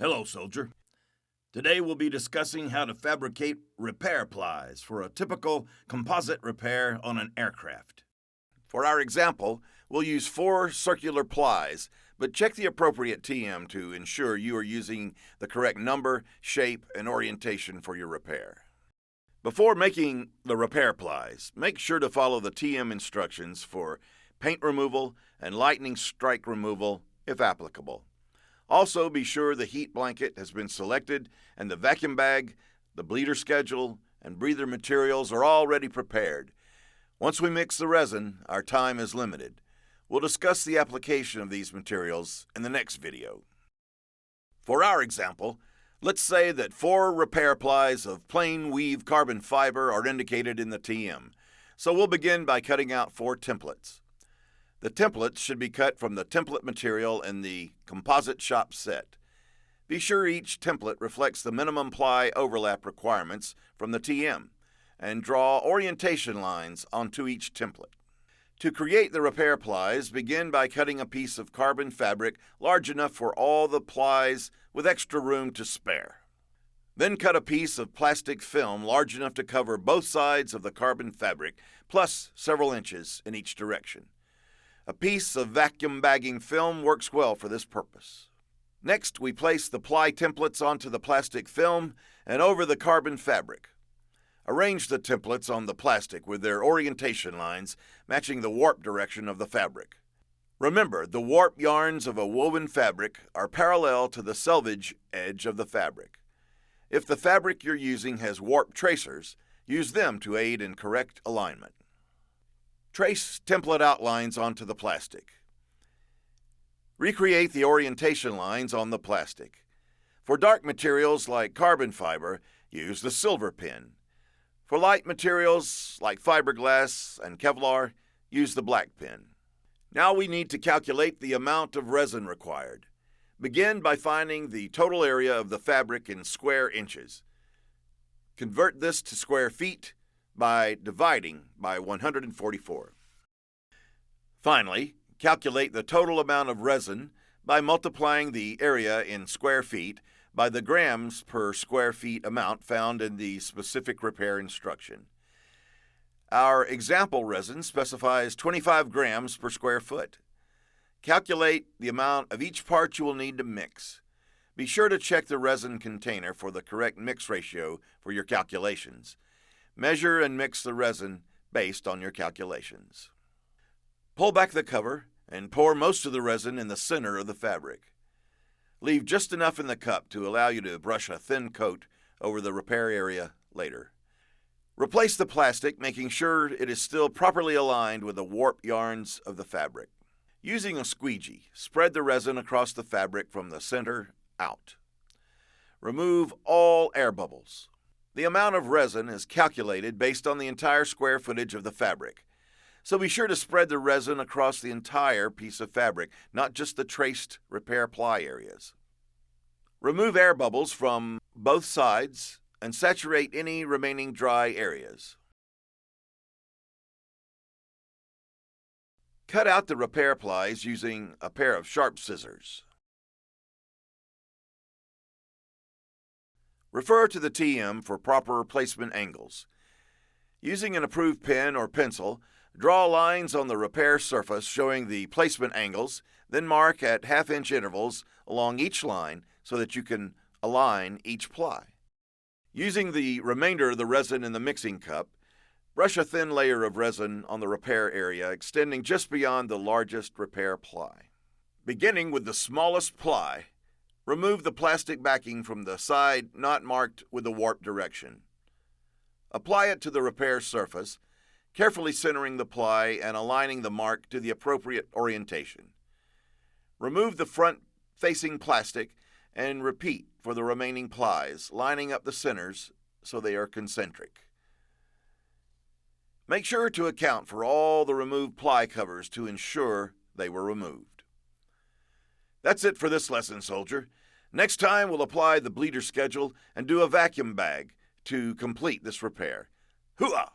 Hello, soldier. Today we'll be discussing how to fabricate repair plies for a typical composite repair on an aircraft. For our example, we'll use 4 circular plies, but check the appropriate TM to ensure you are using the correct number, shape, and orientation for your repair. Before making the repair plies, make sure to follow the TM instructions for paint removal and lightning strike removal if applicable. Also, be sure the heat blanket has been selected and the vacuum bag, the bleeder schedule, and breather materials are already prepared. Once we mix the resin, our time is limited. We'll discuss the application of these materials in the next video. For our example, let's say that 4 repair plies of plain weave carbon fiber are indicated in the TM. So we'll begin by cutting out 4 templates. The templates should be cut from the template material in the composite shop set. Be sure each template reflects the minimum ply overlap requirements from the TM, and draw orientation lines onto each template. To create the repair plies, begin by cutting a piece of carbon fabric large enough for all the plies with extra room to spare. Then cut a piece of plastic film large enough to cover both sides of the carbon fabric, plus several inches in each direction. A piece of vacuum bagging film works well for this purpose. Next, we place the ply templates onto the plastic film and over the carbon fabric. Arrange the templates on the plastic with their orientation lines matching the warp direction of the fabric. Remember, the warp yarns of a woven fabric are parallel to the selvage edge of the fabric. If the fabric you're using has warp tracers, use them to aid in correct alignment. Trace template outlines onto the plastic. Recreate the orientation lines on the plastic. For dark materials like carbon fiber, use the silver pin. For light materials like fiberglass and Kevlar, use the black pin. Now we need to calculate the amount of resin required. Begin by finding the total area of the fabric in square inches. Convert this to square feet by dividing by 144. Finally, calculate the total amount of resin by multiplying the area in square feet by the grams per square feet amount found in the specific repair instruction. Our example resin specifies 25 grams per square foot. Calculate the amount of each part you will need to mix. Be sure to check the resin container for the correct mix ratio for your calculations. Measure and mix the resin based on your calculations. Pull back the cover and pour most of the resin in the center of the fabric. Leave just enough in the cup to allow you to brush a thin coat over the repair area later. Replace the plastic, making sure it is still properly aligned with the warp yarns of the fabric. Using a squeegee, spread the resin across the fabric from the center out. Remove all air bubbles. The amount of resin is calculated based on the entire square footage of the fabric. So be sure to spread the resin across the entire piece of fabric, not just the traced repair ply areas. Remove air bubbles from both sides and saturate any remaining dry areas. Cut out the repair plies using a pair of sharp scissors. Refer to the TM for proper placement angles. Using an approved pen or pencil, draw lines on the repair surface showing the placement angles, then mark at 1/2 inch intervals along each line so that you can align each ply. Using the remainder of the resin in the mixing cup, brush a thin layer of resin on the repair area extending just beyond the largest repair ply. Beginning with the smallest ply, remove the plastic backing from the side not marked with the warp direction. Apply it to the repair surface, carefully centering the ply and aligning the mark to the appropriate orientation. Remove the front-facing plastic and repeat for the remaining plies, lining up the centers so they are concentric. Make sure to account for all the removed ply covers to ensure they were removed. That's it for this lesson, soldier. Next time, we'll apply the bleeder schedule and do a vacuum bag to complete this repair. Hooah!